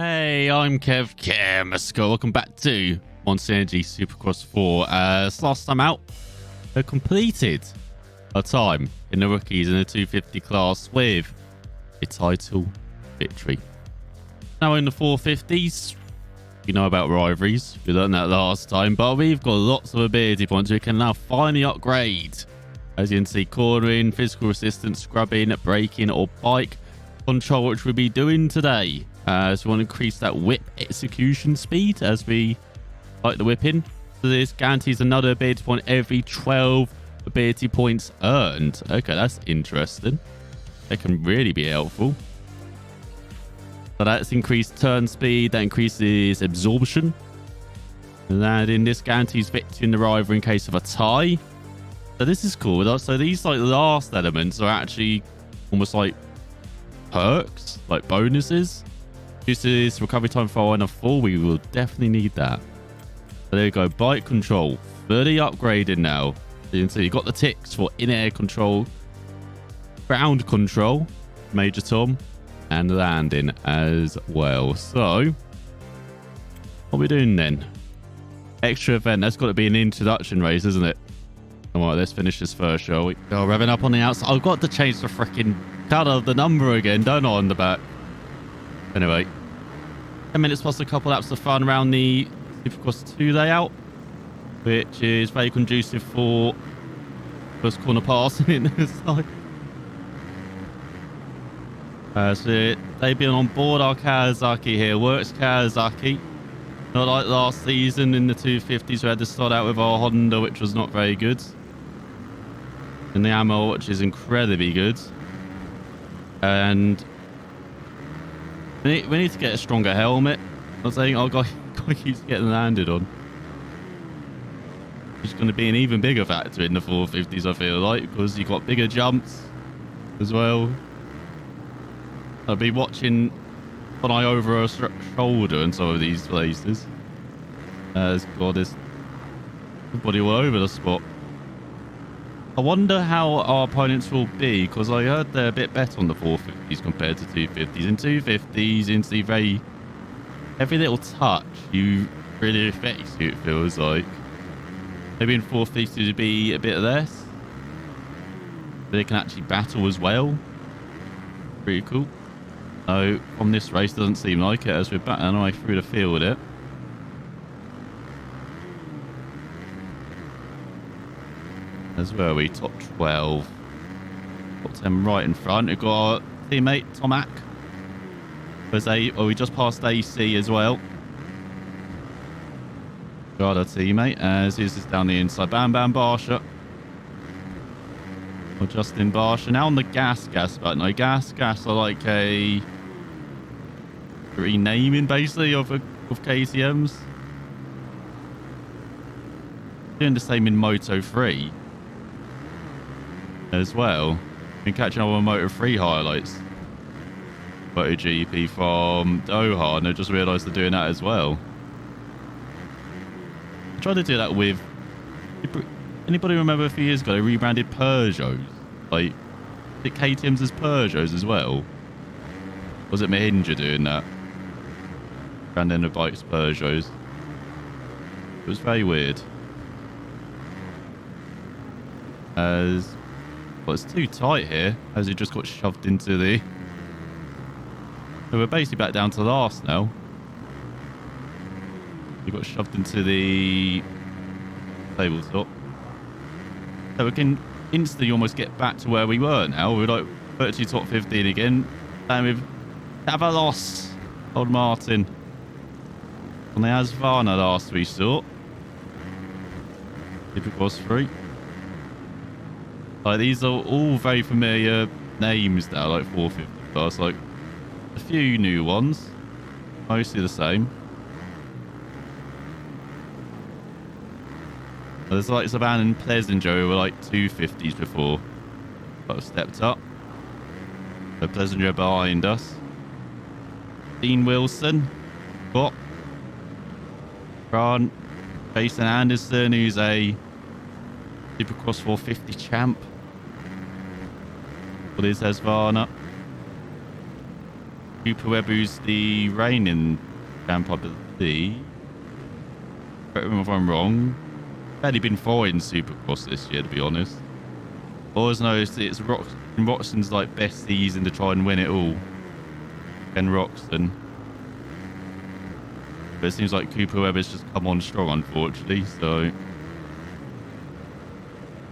Hey, I'm Kev Kemesko. Welcome back to Monster Energy Supercross 4. Last time out, I completed a time in the rookies in the 250 class with a title victory. Now in the 450s, you know about rivalries. We learned that last time, but we've got lots of ability points we can now finally upgrade. As you can see, cornering, physical resistance, scrubbing, braking, or bike control, which we'll be doing today. So we want to increase that whip execution speed as we like the whipping. So this guarantees another ability point every 12 ability points earned. Okay, that's interesting. That can really be helpful. So that's increased turn speed. That increases absorption. And then this guarantees victory in the rivalry in case of a tie. So this is cool. So these like last elements are actually almost like perks, like bonuses. Reduces recovery time for a 4. We will definitely need that. So there you go. Bike control. Fully upgraded now. So you can see you got the ticks for in-air control, ground control, Major Tom, and landing as well. So what are we doing then? Extra event. That's got to be an introduction race, isn't it? All right, let's finish this first, shall we? Oh, revving up on the outside. I've got to change the freaking colour of the number again, don't I, on the back? Anyway, 10 minutes plus a couple laps of fun around the Supercross 2 layout, which is very conducive for first corner passing in this side. So they've been on board our Kawasaki here. Works Kawasaki. Not like last season in the 250s, we had to start out with our Honda, which was not very good. And the ammo, which is incredibly good. And we need to get a stronger helmet. I'm saying, oh, guy keeps getting landed on. It's going to be an even bigger factor in the 450s, I feel like, because you've got bigger jumps as well. I'll be watching one eye over a shoulder in some of these places. As God, there's everybody all over the spot. I wonder how our opponents will be, because I heard they're a bit better on the 450s compared to 250s. In 250s, in the every little touch you really affects you, it feels like. Maybe in 450s it'd be a bit less, but they can actually battle as well. Pretty cool. So on this race, doesn't seem like it, as we're battling our way through the field with it. As well, we top 12, top 10 right in front. We've got our teammate Tomac. We just passed AC as well. Got our teammate as he's just down the inside. Bam Bam Barsha. Or Justin Barsha. Now on the gas button. No, gas are like a renaming basically of KTMs. Doing the same in Moto 3 as well. Been catching up on Moto 3 highlights. MotoGP from Doha, and I just realised they're doing that as well. I tried to do that with... Anybody remember a few years ago they rebranded Peugeots? Like, did KTMs as Peugeots as well? Or was it Mahindra doing that? Branding the bikes Peugeots. It was very weird. As... Well, it's too tight here, as it just got shoved into the... So we're basically back down to last now. We got shoved into the tabletop. So we can instantly almost get back to where we were now. We're like virtually top 15 again. And we've never lost old Martin on the Asvana last we saw. Supercross 3. Like, these are all very familiar names now, like 450 class. Like, a few new ones. Mostly the same. There's like Saban and Plesinger who were like 250s before. But have stepped up. So Plesinger behind us. Dean Wilson. Got. Grant. Jason Anderson, who's a Supercross 450 champ. What is Hesvana? Cooper Webb, who's the reigning champ, I believe. Correct me if I'm wrong. Barely been fine in Supercross this year, to be honest. I always noticed it's Roxton's like best season to try and win it all. Ken Roxton. But it seems like Cooper Webb has just come on strong, unfortunately. So,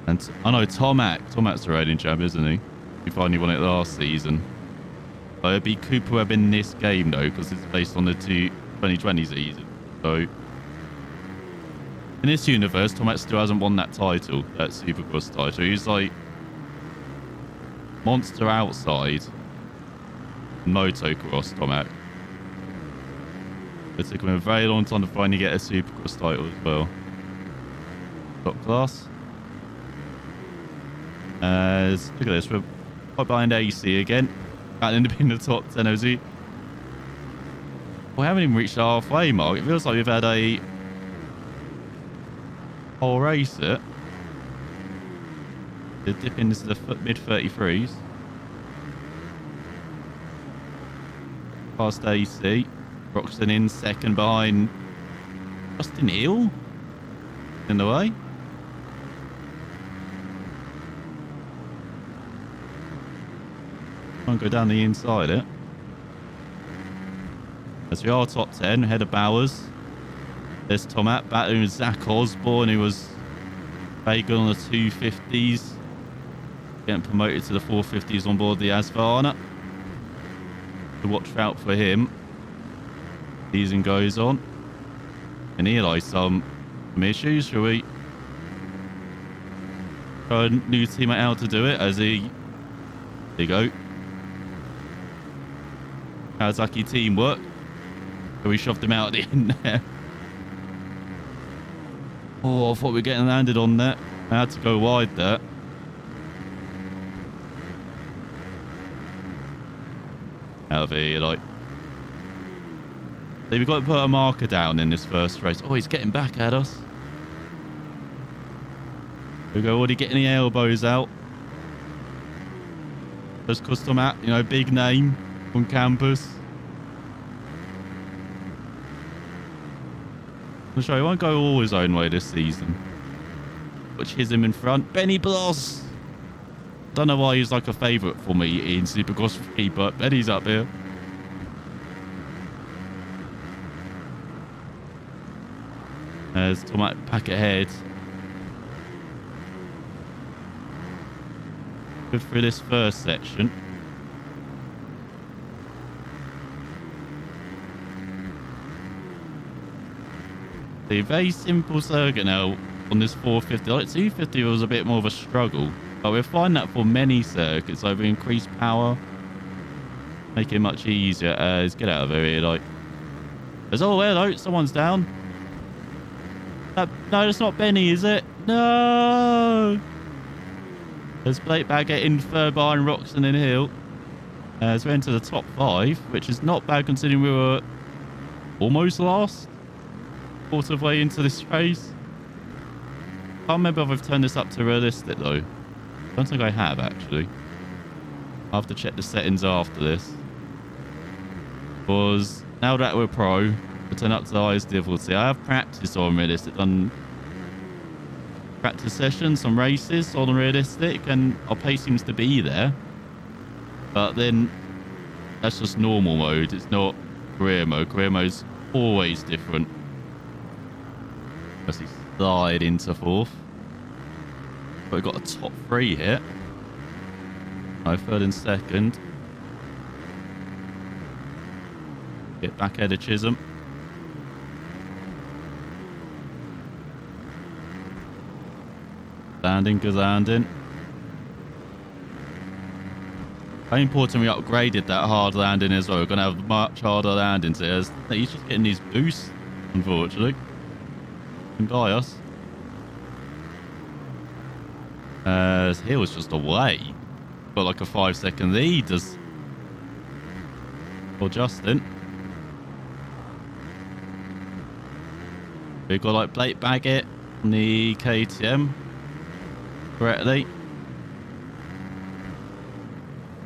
and I know Tomac's the reigning champ, isn't he? He finally won it last season. But it'd be Cooper Webb in this game though, because it's based on the 2020 season. So, in this universe, Tomac still hasn't won that title, that Supercross title. He's like monster outside motocross Tomac. It took him a very long time to finally get a Supercross title as well. Top class. Look at this, we're right behind AC again. Battling to be in the top 10 OZ. We haven't even reached the halfway mark. It feels like we've had a whole race it. They're dipping into the mid 33s. Past AC. Roxton in second behind Justin Hill. In the way. Can't go down the inside it. As we are top 10, ahead of Bowers. There's Tomac battling with Zach Osborne, who was very good on the 250s. Getting promoted to the 450s on board the Asvana. So watch out for him. Season goes on. And Eli some issues, shall we? Try a new teammate out to do it as he... There you go. Kawasaki teamwork. So we shoved him out at the end there. Oh, I thought we were getting landed on that. I had to go wide there. Out of here, like. So we've got to put a marker down in this first race. Oh, he's getting back at us. We go already getting the elbows out. Just custom at, you know, big name on campus. I'm sure he won't go all his own way this season. But Chisholm in front. Benny Bloss. Don't know why he's like a favourite for me in Supercross 3, but Benny's up here. There's Tomac back ahead. Good for this first section. A very simple circuit now on this 450. Like 250 was a bit more of a struggle, but we'll find that for many circuits over increased power, make it much easier. Let's get out of here. Like, there's oh hello, someone's down. No, that's not Benny, is it? No. There's Blake Baggett in third behind Roxton and Hill. As we're into the top 5, which is not bad considering we were almost last. Quarter of way into this race. Can't remember if I've turned this up to realistic though. Don't think I have actually. I'll have to check the settings after this. Because now that we're pro, we'll turn up to the highest difficulty. I have practiced on realistic, done practice sessions, some races on realistic, and our pace seems to be there. But then that's just normal mode. It's not career mode. Career mode's always different. As he slide into 4th. But we've got a top 3 here. No, 3rd and 2nd. Get back ahead of Chisholm. Landing, good landing. Very important we upgraded that hard landing as well. We're going to have much harder landings here. He's just getting these boosts, unfortunately. By us. Here was just away. Got like a 5-second lead. Does for Justin. We've got like Blake Baggett on the KTM. Correctly.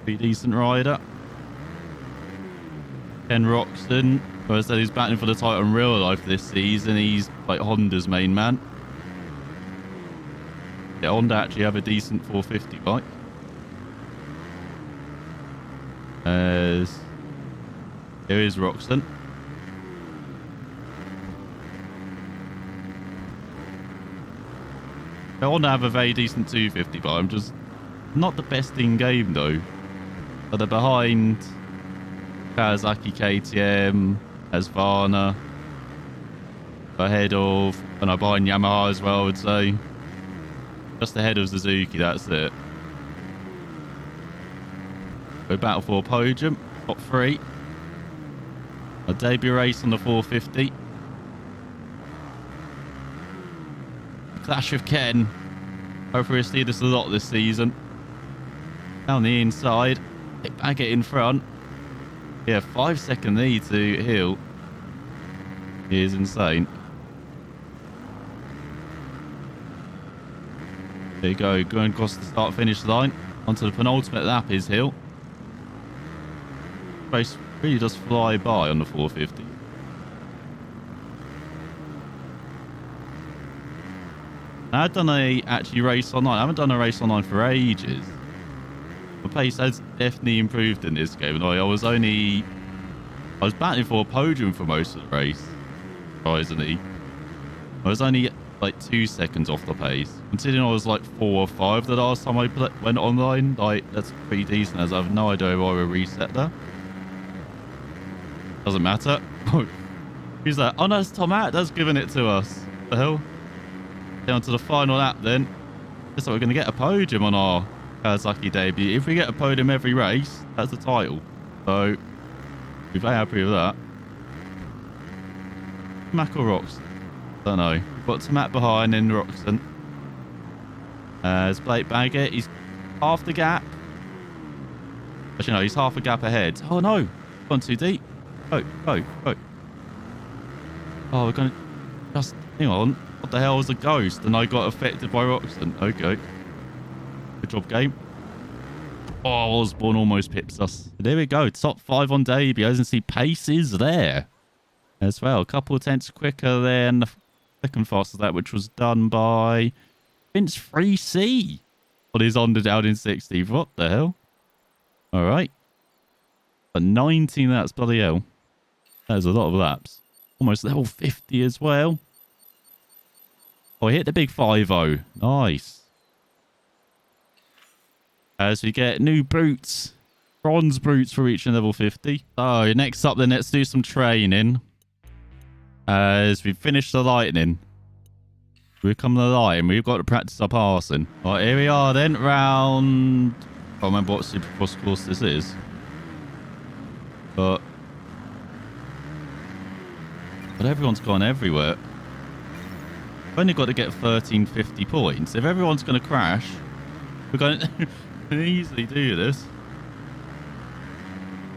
Pretty decent rider. Ken Roxton, who I said he's battling for the title in real life this season. He's like Honda's main man. Yeah, Honda actually have a decent 450 bike. Here is Roxton. Honda have a very decent 250 bike. I'm just not the best in game though. But they're behind Kawasaki KTM, Husqvarna, ahead of, and I'm behind Yamaha as well, I would say. Just ahead of Suzuki, that's it. We battle for a podium, top 3. A debut race on the 450. Clash of Ken. Hopefully we'll see this a lot this season. Down the inside. Baggett in front. Yeah, 5-second lead to Hill. He is insane. There you go. Going across the start-finish line. Onto the penultimate lap is Hill. Race really does fly by on the 450. I've done a actually race online. I haven't done a race online for ages. The pace has definitely improved in this game. I was battling for a podium for most of the race. Surprisingly, I was only like 2 seconds off the pace. Considering I was like 4 or 5 the last time I went online, like that's pretty decent. As I have no idea if I will reset that. Doesn't matter. Who's that? Oh no, it's Tom Hatt. That's giving it to us. What the hell? Down to the final lap then. Looks like we're going to get a podium on our Kawasaki debut. If we get a podium every race, that's the title. So, we're very happy with that. Mack or Roxton? Don't know. We've got Matt behind in Roxton. There's Blake Baggett. He's half the gap. Actually, no, he's half a gap ahead. Oh no, gone too deep. Oh. Oh, we're going to just... Hang on. What the hell was a ghost? And I got affected by Roxton. Okay. Good job, game. Oh, Osborne almost pips us. There we go. Top 5 on debut. As you can see, pace is there as well. A couple of tenths quicker than the second fastest lap, which was done by Vince 3C on his Honda down in 60. What the hell? All right. But 19 laps, bloody hell. There's a lot of laps. Almost level 50 as well. Oh, I hit the big 5-0. Nice. As we get new boots. Bronze boots for reaching level 50. So, next up then, let's do some training. As we finish the lightning. We come to the line. We've got to practice our passing. All right, here we are then. Round... I can't remember what Supercross course this is. But everyone's gone everywhere. I've only got to get 1350 points. If everyone's going to crash, we're going to easily do this.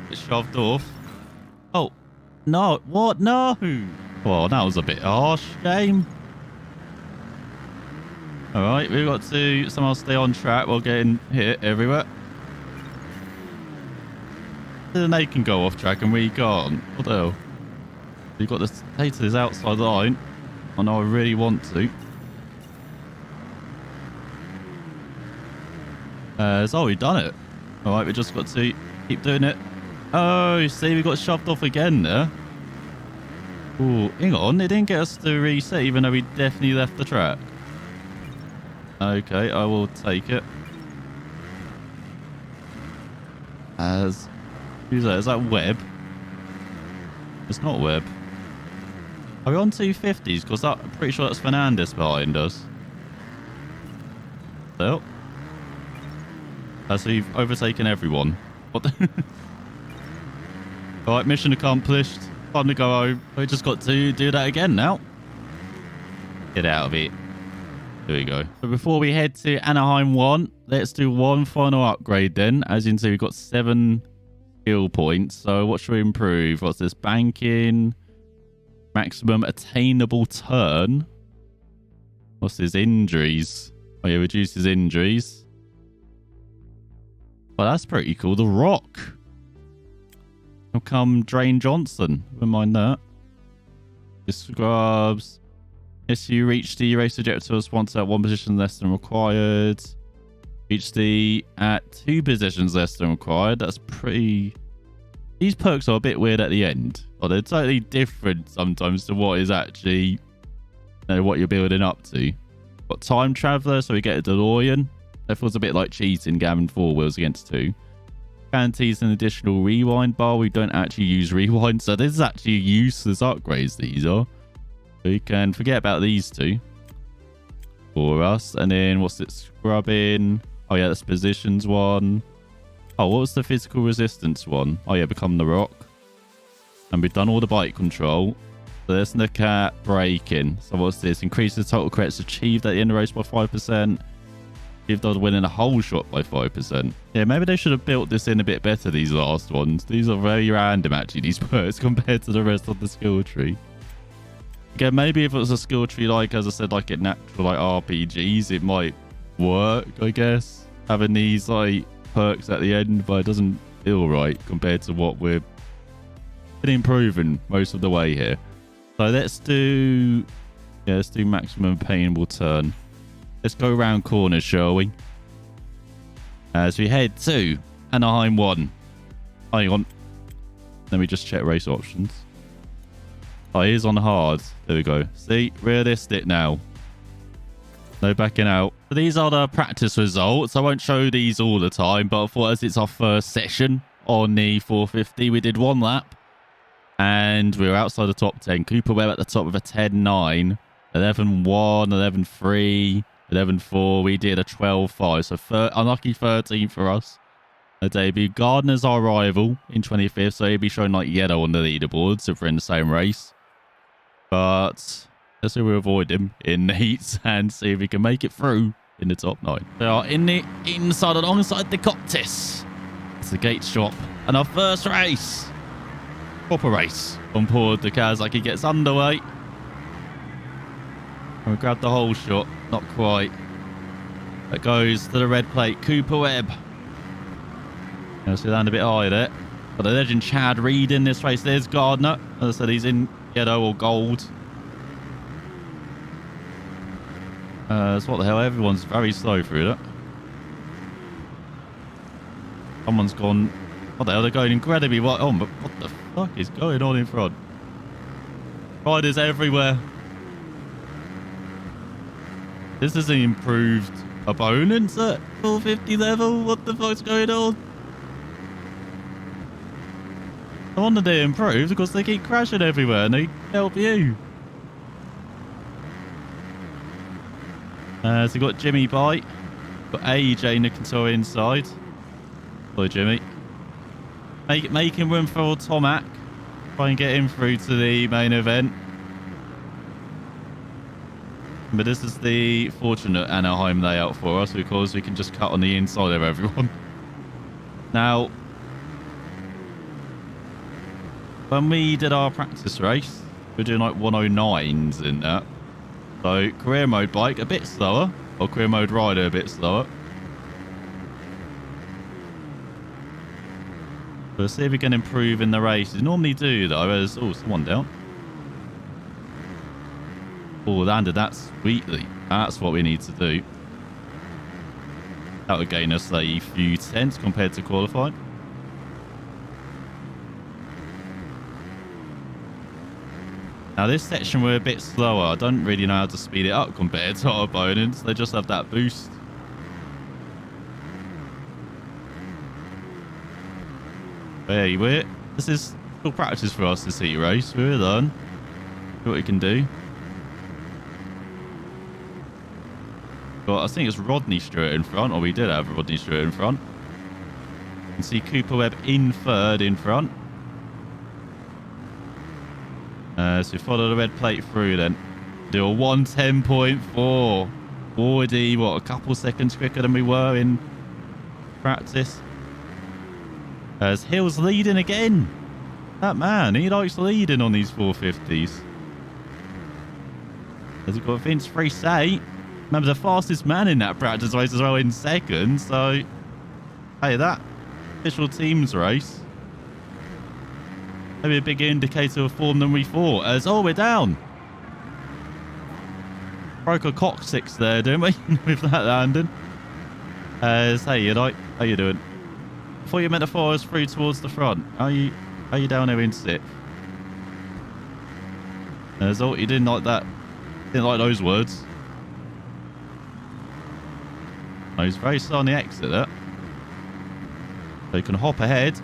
Get shoved off. Oh, no. What? No. Well, that was a bit harsh. Game. All right, we've got to somehow stay on track while getting hit everywhere. Then they can go off track and we can't. What the hell? You've got to stay to this outside line. I know I really want to. So we've done it. Alright, we just got to keep doing it. Oh, see, we got shoved off again there. Oh, hang on. It didn't get us to reset even though we definitely left the track. Okay, I will take it. Who's that? Is that Webb? It's not Webb. Are we on 250s? Because I'm pretty sure that's Fernandez behind us. So, as we've overtaken everyone. What the... Alright, mission accomplished. Time to go home. We just got to do that again now. Get out of it. There we go. But before we head to Anaheim 1, let's do one final upgrade then. As you can see, we've got 7 skill points. So what should we improve? What's this? Banking. Maximum attainable turn. What's his injuries? Oh yeah, reduce his injuries. Well, that's pretty cool. The Rock. Will come Drain Johnson. Wouldn't mind that. Scrubs. Yes, you reach the race objectives once at 1 position less than required. Reach the at 2 positions less than required. That's pretty... These perks are a bit weird at the end. Oh, they're totally different sometimes to what is actually, you know, what you're building up to. Got Time Traveler, so we get a DeLorean. That feels a bit like cheating, gammon 4 wheels against 2. Guarantees an additional rewind bar. We don't actually use rewind, so this is actually useless upgrades, these are. So you can forget about these 2 for us. And then what's it? Scrubbing. Oh yeah, that's positions 1. Oh, what was the physical resistance one? Oh yeah, Become the Rock. And we've done all the bike control. So let's look at braking. So what's this? Increase the total credits achieved at the end of the race by 5%. Achieved on winning a whole shot by 5%. Yeah, maybe they should have built this in a bit better, these last ones. These are very random, actually, these perks, compared to the rest of the skill tree. Again, maybe if it was a skill tree, like, as I said, like in natural, like, RPGs, it might work, I guess. Having these, like, perks at the end, but it doesn't feel right compared to what we're improving most of the way here. So let's do maximum painable turn. Let's go around corners, shall we? As we head to Anaheim 1. Hang on. Let me just check race options. Oh, it is on hard. There we go. See, realistic now. No backing out. So these are the practice results. I won't show these all the time, but I thought as it's our first session on the 450, we did 1 lap. And we were outside the top 10. Cooper Webb at the top with a 10.9. 11.1, 11.3, 11.4. We did a 12.5. So unlucky 13 for us. A debut. Gardner's our rival in 25th. So he'll be showing like yellow on the leaderboards if we're in the same race. But... let's see if we avoid him in the heats and see if we can make it through in the top 9. They are in the inside alongside the Coptis. It's the gate shop. And our first race. Proper race on board the Kawasaki gets underway. And we grab the whole shot. Not quite. That goes to the red plate. Cooper Webb. Let's see, land a bit high there. Got the legend Chad Reed in this race. There's Gardner. As I said, he's in yellow or gold. So what the hell? Everyone's very slow through that. Someone's gone. What the hell? They're going incredibly wide. Oh, but what the fuck is going on in front? Riders everywhere. This is an improved opponent at 450 level. What the fuck's going on? I wonder they improved because they keep crashing everywhere and they help you. So we've got Jimmy by. Got AJ Nicantor inside. Hello, Jimmy. Making room for Tomac. Try and get him through to the main event. But this is the fortunate Anaheim layout for us because we can just cut on the inside of everyone. Now, when we did our practice race, we were doing like 109s in that. So, career mode bike a bit slower, or career mode rider a bit slower. We'll see if we can improve in the races. Normally do though, as oh, someone down. Oh, landed that sweetly. That's what we need to do. That would gain us a few tenths compared to qualifying. Now this section we're a bit slower. I don't really know how to speed it up compared to our opponents. They just have that boost. There you were. This is still practice for us this heat race. We're done. See what we can do. But I think it's Rodney Stewart in front, or we did have Rodney Stewart in front. You can see Cooper Webb in third in front. So we follow the red plate through then. Do a 110.4. Already, what, a couple seconds quicker than we were in practice. As Hill's leading again. That man, he likes leading on these 450s. As we've got Vince Frisay. Remember, the fastest man in that practice race as well in second. So, hey, that official teams race. maybe a bigger indicator of form than we thought. As we're down. Broke a coccyx there, didn't we? With that landing. Hey, you know, how you doing? I thought you meant to follow us through towards the front. How you down here in sixth? You didn't like that. Didn't like those words. No, he's very slow on the exit there. So you can hop ahead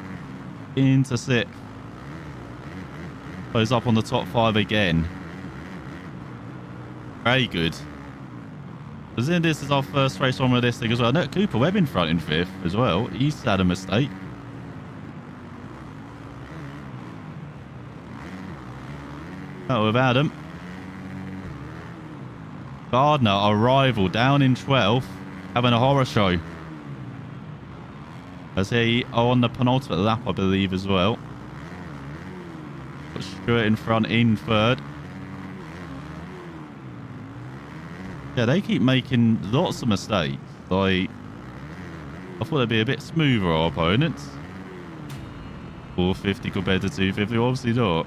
into sixth. Goes up on the top 5 again. Very good. Because this is our first race on with this thing as well. No, Cooper Webb in front in 5th as well. He's had a mistake. Oh, with Adam. Gardner, our rival, down in 12th, having a horror show. As he on the penultimate lap, I believe, as well. Got Stewart in front in 3rd. Yeah, they keep making lots of mistakes. Like, I thought they'd be a bit smoother, our opponents. 450 compared to 250, obviously not.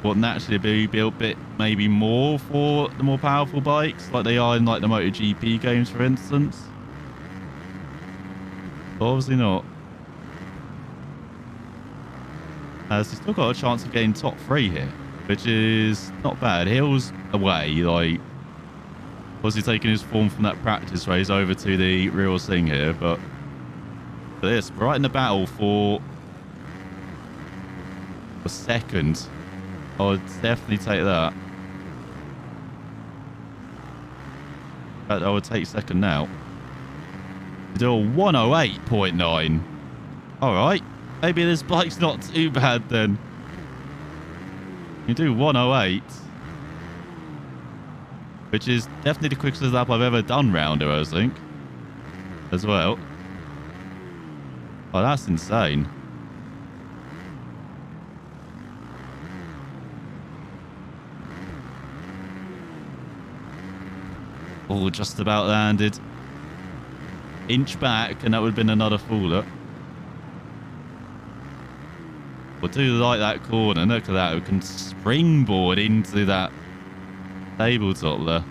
What naturally be built bit maybe more for the more powerful bikes, like they are in like the MotoGP games, for instance. But obviously not. He's still got a chance of getting top 3 here, which is not bad. Hill's away, like obviously taking his form from that practice race over to the real thing here, but this right in the battle for a second. I would definitely take that. I would take second now. You do a 108.9. Alright. Maybe this bike's not too bad then. You do 108. Which is definitely the quickest lap I've ever done round here, I think. As well. Oh, that's insane. Oh, just about landed. Inch back, and that would have been another faller. I do like that corner. Look at that. We can springboard into that tabletop there.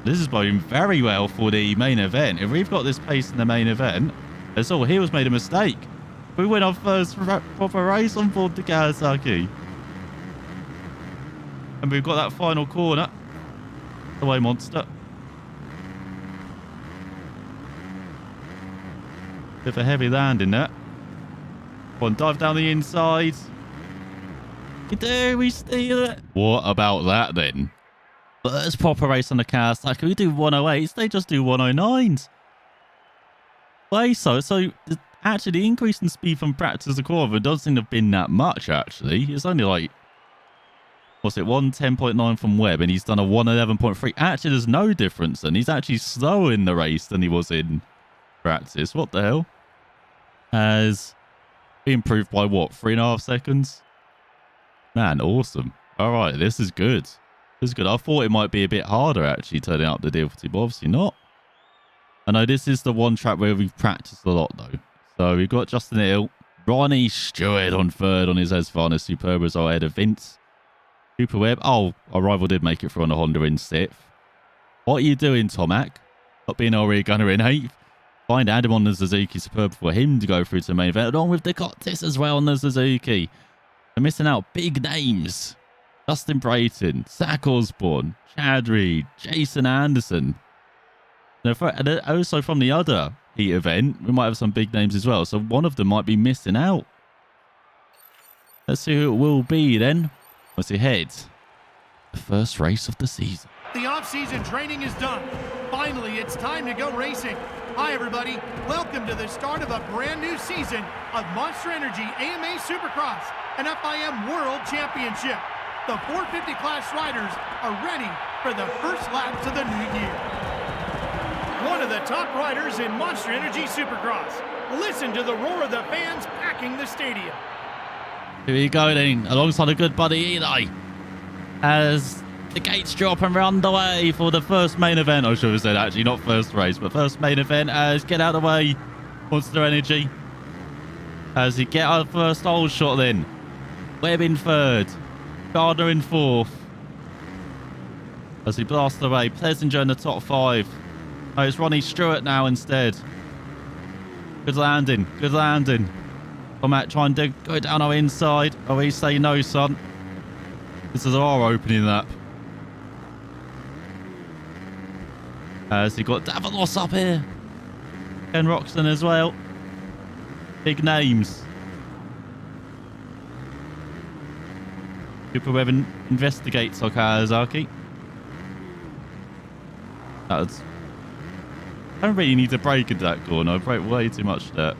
This is going very well for the main event. If we've got this pace in the main event, that's all. He was made a mistake. We win our first proper race on board the Kawasaki. And we've got that final corner. Away monster. Bit of a heavy landing there. Go on, dive down the inside. You do, we steal it. What about that then? First proper race on the Kawasaki. We do 108s, they just do 109s. Why so? So actually the increase in speed from practice to quarter doesn't have been that much actually. It's only like, what's it, 110.9 from Webb, and he's done a 111.3. Actually, there's no difference, and he's actually slower in the race than he was in practice. What the hell? Has improved by what, 3.5 seconds? Man, awesome. All right, this is good. This is good. I thought it might be a bit harder, actually, turning up the difficulty, but obviously not. I know this is the one track where we've practiced a lot, though. So we've got Justin Hill, Ronnie Stewart on 3rd on his Husqvarna Superb as our head of Vince. Cooper Webb. Oh, our rival did make it through on the Honda in 6th. What are you doing, Tomac? Not being our rear gunner in 8th. Find Adam on the Suzuki Superb for him to go through to the main event, along with the Cottis as well on the Suzuki. They're missing out big names. Justin Brayton, Zach Osborne, Chad Reed, Jason Anderson. And also from the other heat event, we might have some big names as well. So one of them might be missing out. Let's see who it will be then. Let's head the first race of the season. The off-season training is done. Finally, it's time to go racing. Hi, everybody. Welcome to the start of a brand new season of Monster Energy AMA Supercross, an FIM World Championship. The 450 class riders are ready for the first laps of the new year. One of the top riders in Monster Energy Supercross. Listen to the roar of the fans packing the stadium. Here we go then, alongside a good buddy Eli, as the gates drop and we're underway for the first main event. I should have said actually not first race, but first main event. As get out of the way Monster Energy. As he get our first hole shot then. Webb in third. Gardner in fourth. As he blasts away. Plessinger in the top 5. Oh, it's Ronnie Stewart now instead. Good landing. Good landing. Tomac trying to go down our inside. Oh, we say no, son. This is our opening lap. As he got Davalos up here. Ken Roxton as well. Big names. Cooper Webb investigates our Kawasaki. I don't really need to brake into that corner. I brake way too much there.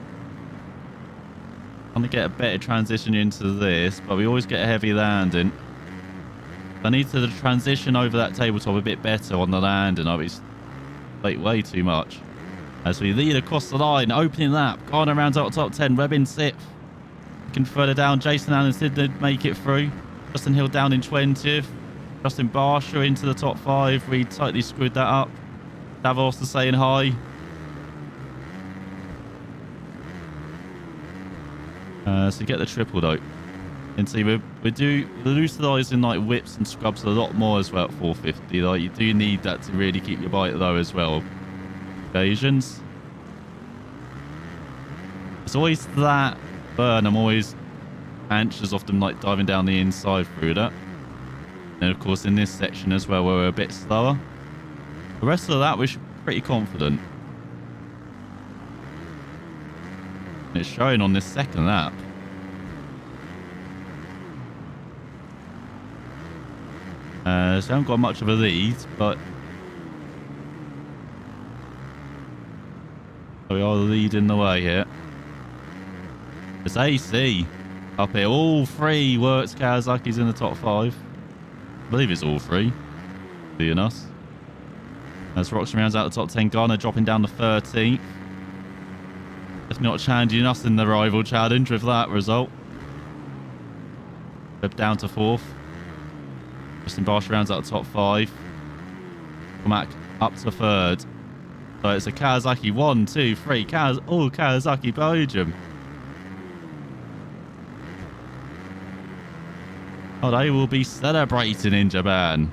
I'm going to get a better transition into this, but we always get a heavy landing. I need to transition over that tabletop a bit better on the landing. I was way too much. As we lead across the line, opening lap, Garner rounds out top 10, Webb in 6th. Looking further down, Jason Allen did make it through. Justin Hill down in 20th. Justin Barsha into the top 5. We tightly screwed that up. Davos is saying hi. So get the triple though. And see, we're utilising like whips and scrubs a lot more as well at 450. Like you do need that to really keep your bike low as well. Occasions. It's always that burn. I'm always anxious of them like diving down the inside through that. And of course in this section as well where we're a bit slower. The rest of that we're pretty confident. And it's showing on this second lap. So I haven't got much of a lead, but we are leading the way here. It's AC up here. All 3 works Kawasaki's in the top 5. I believe it's all 3. Being us. As Roxon rounds out the top 10, Garner dropping down to 13th. If not challenging us in the rival challenge with that result. Webb down to 4th. Justin Barsha rounds out the top 5. Tomac up to 3rd. So it's a Kawasaki 1, 2, 3. All Kawasaki Belgium. Oh, they will be celebrating in Japan.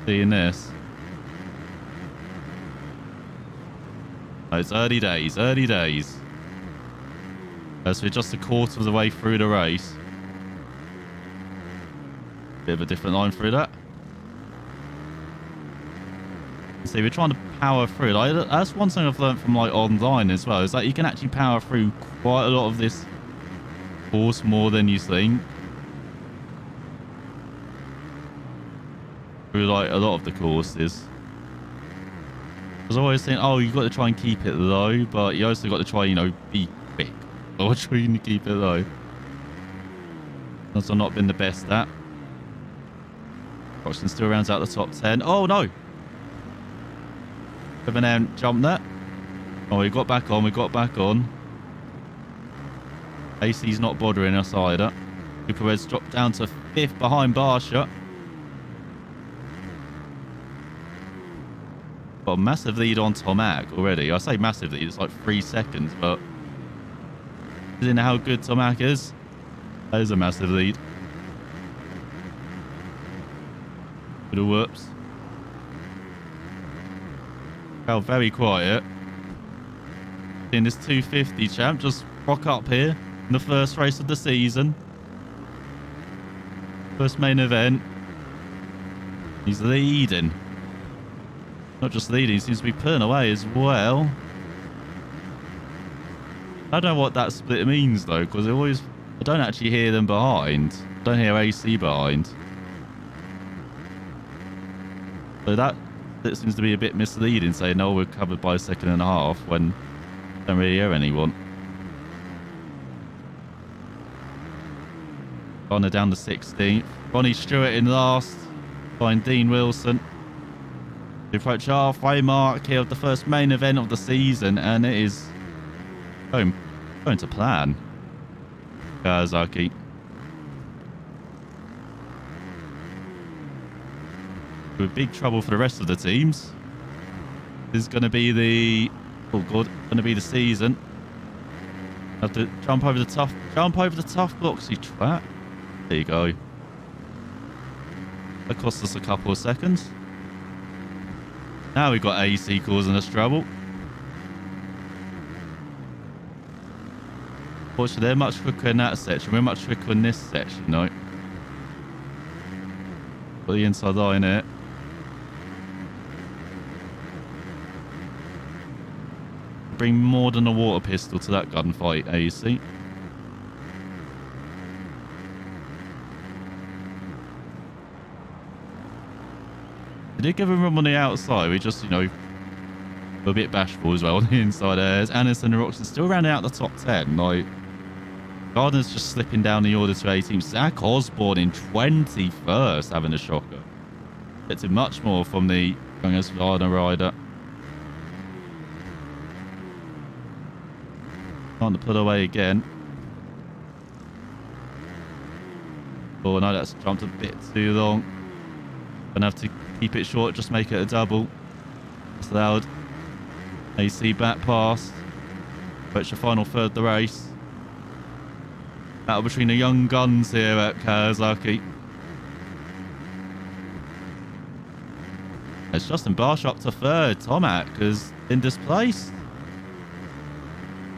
Seeing this. Oh, it's early days, early days. So we're just a quarter of the way through the race. Bit of a different line through that. See, we're trying to power through. Like, that's one thing I've learned from like online as well, is that you can actually power through quite a lot of this course more than you think. Through like a lot of the courses. I was always saying, oh, you've got to try and keep it low, but you also got to try, you know, be quick while trying to keep it low. That's not been the best at. Roxton still rounds out the top 10. Oh no! Evan jumped that. Oh, we got back on, we got back on. AC's not bothering us either. Cooper Red's dropped down to 5th behind Barsha. Got a massive lead on Tomac already. I say massive lead, it's like 3 seconds, but isn't how good Tomac is? That is a massive lead. Little whoops. Felt very quiet. Seeing this 250 champ just rock up here in the first race of the season. First main event. He's leading. Not just leading, he seems to be pulling away as well. I don't know what that split means though, because I don't actually hear them behind. I don't hear AC behind. So that seems to be a bit misleading, saying, no, we're covered by a second and a half, when I don't really hear anyone. Garner down to 16th. Ronnie Stewart in last, behind Dean Wilson. We approach halfway mark here of the first main event of the season, and it is going to plan. Kawasaki. With big trouble for the rest of the teams. This is going to be the Oh god, going to be the season. Have to jump over the tough blocks, you twat. There you go. That cost us a couple of seconds. Now we've got AC causing us trouble. Fortunately, they're much quicker in that section. We're much quicker in this section, no. Got the inside line here. Bring more than a water pistol to that gunfight, AC. We did give him room on the outside. We just, we're a bit bashful as well on the inside airs. Anderson and Roxon still rounding out the top 10. Like, Gardner's just slipping down the order to 18th. Zach Osborne in 21st, having a shocker. Expected much more from the youngest Gardner rider. Trying to put away again. Oh no, that's jumped a bit too long. Gonna have to keep it short, just make it a double. It's allowed. AC back past. But your final third of the race. Battle between the young guns here at Kawasaki. It's Justin Barsh up to third. Tomac is in displaced.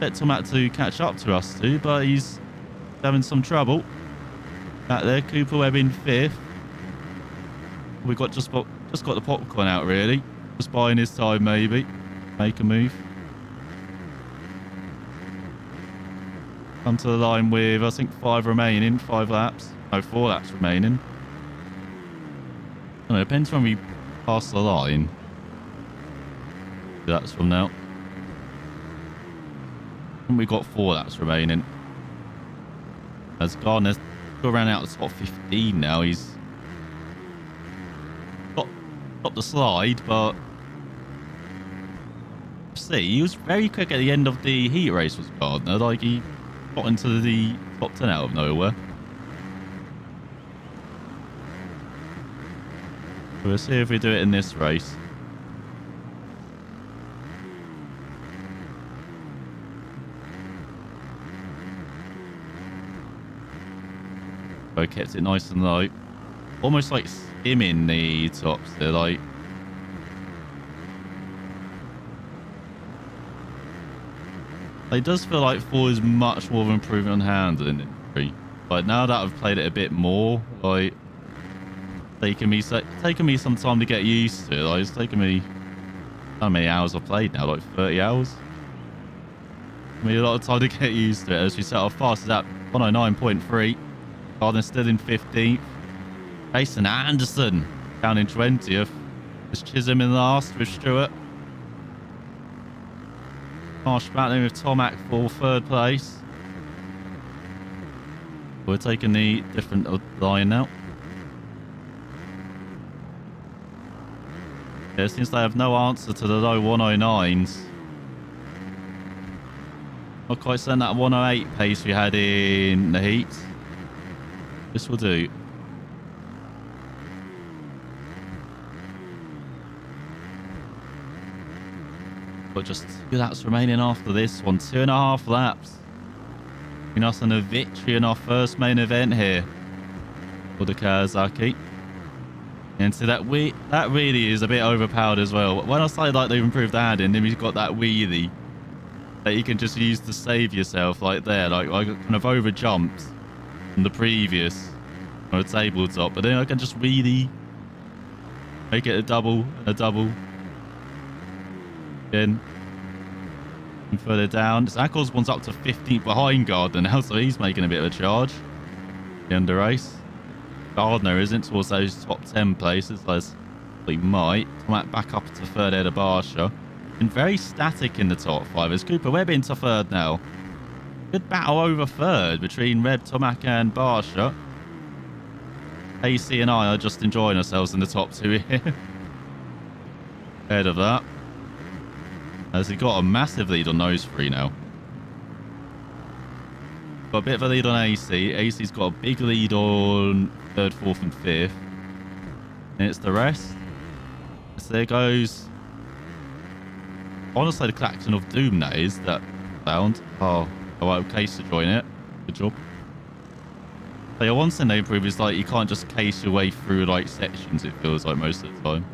Bet Tomac to catch up to us too, but he's having some trouble. Back there, Cooper Webb in fifth. We got just got the popcorn out really. Just buying his time maybe. Make a move. Come to the line with, I think, 5 remaining. 5 laps. No, 4 laps remaining. I don't know, it depends when we pass the line. That's from now. And we've got 4 laps remaining. As Gardner's still ran out the top 15 now. He's got the slide, but see, he was very quick at the end of the heat race, was Gardner. Like, he got into the top 10 out of nowhere. We'll see if we do it in this race. So kept it nice and low. Almost like skimming the tops. They're like... It does feel like 4 is much more of an improvement on handling in 3. But now that I've played it a bit more, like... taking me some time to get used to it. Like, it's taken me... how many hours I've played now? Like 30 hours? I mean, a lot of time to get used to it. As we set off fast as that 109.3. Gardner still in 15th. Jason Anderson down in 20th. There's Chisholm in last with Stewart. Marsh battling with Tomac for 3rd place. We're taking the different line now. Yeah, since they have no answer to the low 109s. Not quite setting that 108 pace we had in the heat. This will do. But just 2 laps remaining after this one. 2.5 laps. Between us and a victory in our first main event here for the Kawasaki. And so that really is a bit overpowered as well. When I say like they've improved the handling, then we've got that wheelie that you can just use to save yourself like there. Like I kind of over jumped from the previous on a tabletop, but then I can just really make it a double and a double. Again. And further down. Zach Osborne's up to 15th behind Gardner now, so he's making a bit of a charge. The under race. Gardner isn't towards those top 10 places as he might. Tomac back up to 3rd ahead of Barsha. Been very static in the top 5 as Cooper Webb into 3rd now. Good battle over 3rd between Webb, Tomac and Barsha. AC and I are just enjoying ourselves in the top 2 here. Ahead of that. As he got a massive lead on those 3 now. Got a bit of a lead on AC. AC's got a big lead on 3rd, 4th and 5th. And it's the rest. So there goes Honestly, the klaxon of doom, that is, that sound. Oh, well, case to join it. Good job. So yeah, one thing they improve is like you can't just case your way through like sections, it feels like most of the time.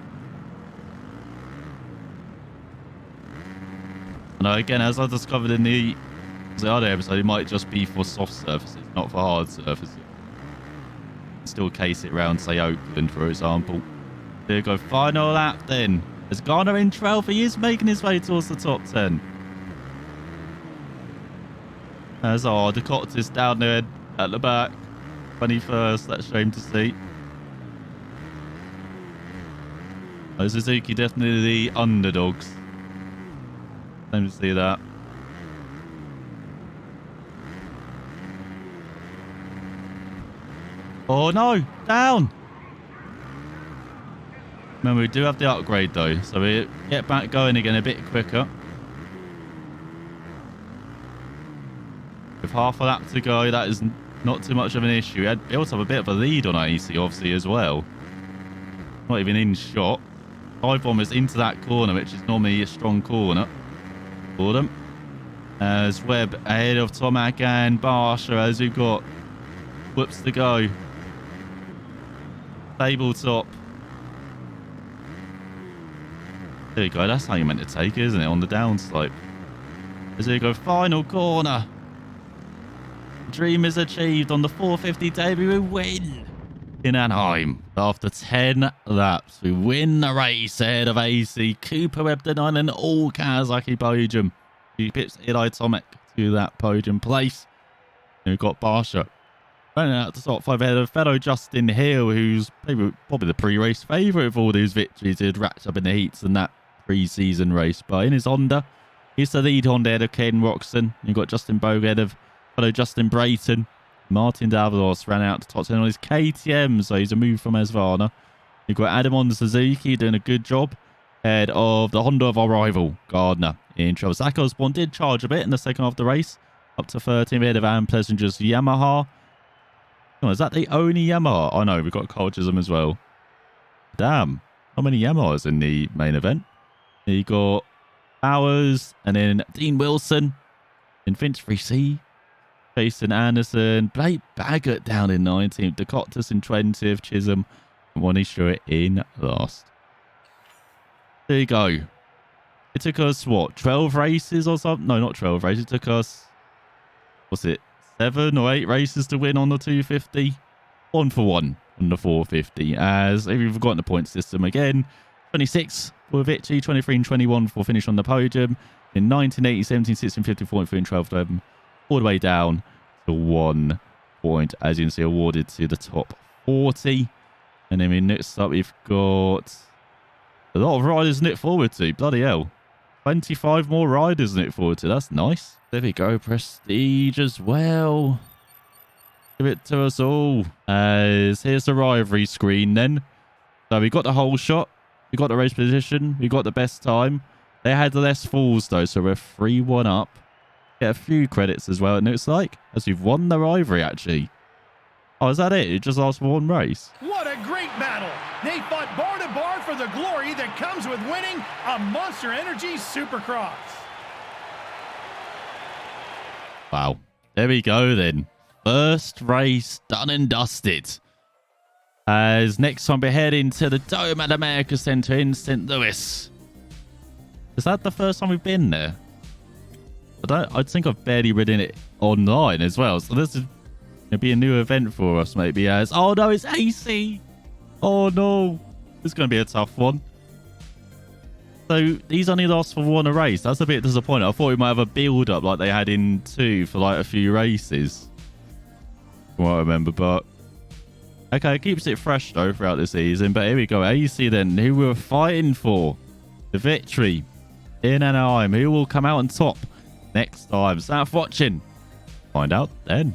And again, as I discovered in the other episode, it might just be for soft surfaces, not for hard surfaces. Still case it round, say, Oakland, for example. There you go. Final lap then. As Garner in 12th, he is making his way towards the top 10. As the Cottis down there at the back. 21st, that's a shame to see. Suzuki definitely the underdogs. Shame to see that. Oh no, down. Remember, we do have the upgrade though, so we get back going again a bit quicker. With half a lap to go, that is not too much of an issue. He also have a bit of a lead on AC, obviously, as well. Not even in shot. Dive bombers into that corner, which is normally a strong corner for them. As Webb ahead of Tomac and Barsha, as we've got whoops to go. Tabletop. There you go. That's how you meant to take it, isn't it? On the downslope. As we go, final corner. Dream is achieved on the 450 debut. We win in Anaheim. After 10 laps, we win the race ahead of AC, Cooper, Webb, Denine, and all Kawasaki podium. He pips Eli Tomac to that podium place. And we've got Barsha running out the top 5 ahead of fellow Justin Hill, who's probably the pre-race favourite of all these victories. He'd racked up in the heats in that pre-season race. But in his Honda, he's the lead Honda ahead of Ken Roxon. You've got Justin Bogue ahead of fellow Justin Brayton. Martin Davalos ran out to top 10 on his KTM, so he's a move from Esvana. You've got Adam on the Suzuki doing a good job ahead of the Honda of our rival, Gardner. In trouble. Zach Osborne did charge a bit in the second half of the race, up to 13 ahead of Aaron Pleasanger's Yamaha. Oh, is that the only Yamaha? Oh no, we've got Cole Chisholm as well. Damn, how many Yamahas in the main event? You got Bowers, and then Dean Wilson in Finch 3C. Jason Anderson, Blake Baggett down in 19th, Dakotas in 20th, Chisholm, and Wani Stewart in last. There you go. It took us, what, 12 races or something? No, not 12 races. It took us, what's it, 7 or 8 races to win on the 250. 1 for 1 on the 450. As if you've forgotten the point system again, 26 for victory, 23 and 21 for finish on the podium. In 1980, 17, 16, 15, 14, and 12, 11. All the way down to 1 point, as you can see, awarded to the top 40. And then next up, we've got a lot of riders to look forward to. Bloody hell. 25 more riders to look forward to. That's nice. There we go. Prestige as well. Give it to us all. As here's the rivalry screen then. So we got the whole shot. We got the race position. We got the best time. They had less falls though, so we're 3-1 up. Get a few credits as well, it looks like, as we've won the rivalry, actually. Oh, is that it? It just lasts for 1 race. What a great battle. They fought bar to bar for the glory that comes with winning a Monster Energy Supercross. Wow. There we go, then. First race done and dusted. As next time we're heading to the Dome at America Center in St. Louis. Is that the first time we've been there? I think I've barely ridden it online as well. So this is going to be a new event for us, maybe. As oh no, it's AC. Oh no, it's going to be a tough one. So these only last for 1 race. That's a bit disappointing. I thought we might have a build up like they had in 2 for like a few races, from what I remember. But okay, it keeps it fresh though throughout the season. But here we go, AC then, who we're fighting for the victory in Anaheim. Who will come out on top next time? So, watching. Find out then.